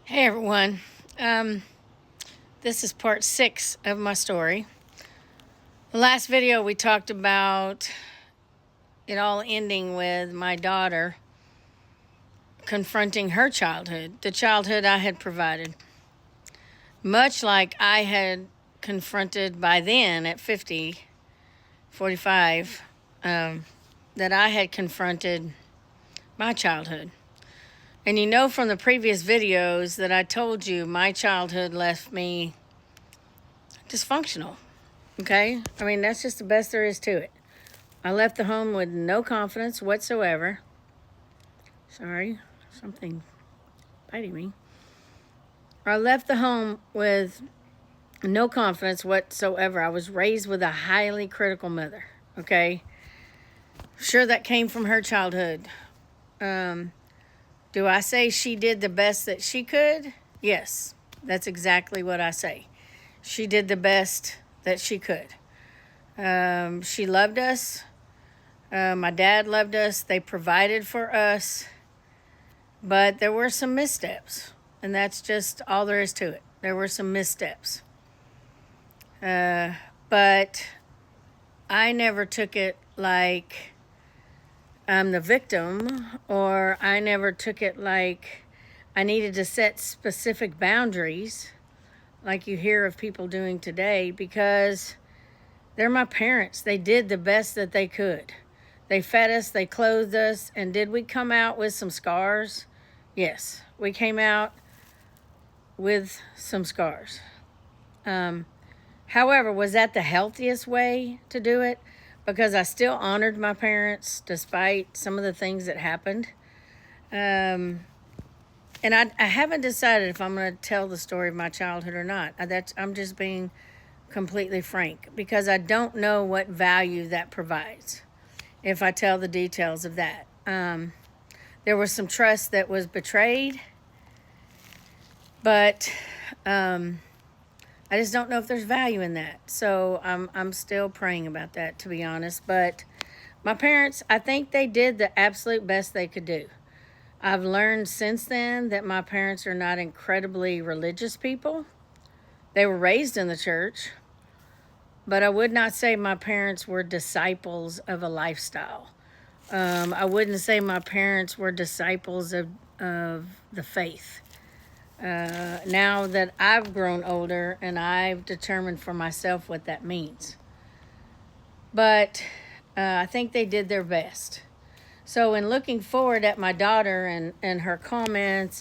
Hey everyone. This is part 6 of my story. The last video we talked about it all ending with my daughter confronting her childhood, the childhood I had provided. Much like I had confronted by then at 45, that I had confronted my childhood. And you know from the previous videos that I told you my childhood left me dysfunctional. Okay? I mean, that's just the best there is to it. I left the home with no confidence whatsoever. Sorry, something biting me. I left the home with no confidence whatsoever. I was raised with a highly critical mother. Okay? Sure, that came from her childhood. Do I say she did the best that she could? Yes, that's exactly what I say. She did the best that she could. She loved us. My dad loved us. They provided for us. But there were some missteps. And that's just all there is to it. There were some missteps. But I never took it like I'm the victim, or I never took it like I needed to set specific boundaries like you hear of people doing today, because they're my parents. They did the best that they could. They fed us, they clothed us, and did we come out with some scars? Yes, we came out with some scars. However, was that the healthiest way to do it? Because I still honored my parents despite some of the things that happened. And I haven't decided if I'm going to tell the story of my childhood or not. I'm just being completely frank, because I don't know what value that provides if I tell the details of that. There was some trust that was betrayed, but I just don't know if there's value in that. So I'm still praying about that, to be honest. But my parents, I think they did the absolute best they could do. I've learned since then that my parents are not incredibly religious people. They were raised in the church, but I would not say my parents were disciples of a lifestyle. I wouldn't say my parents were disciples of the faith. Now that I've grown older and I've determined for myself what that means. But I think they did their best. So in looking forward at my daughter and her comments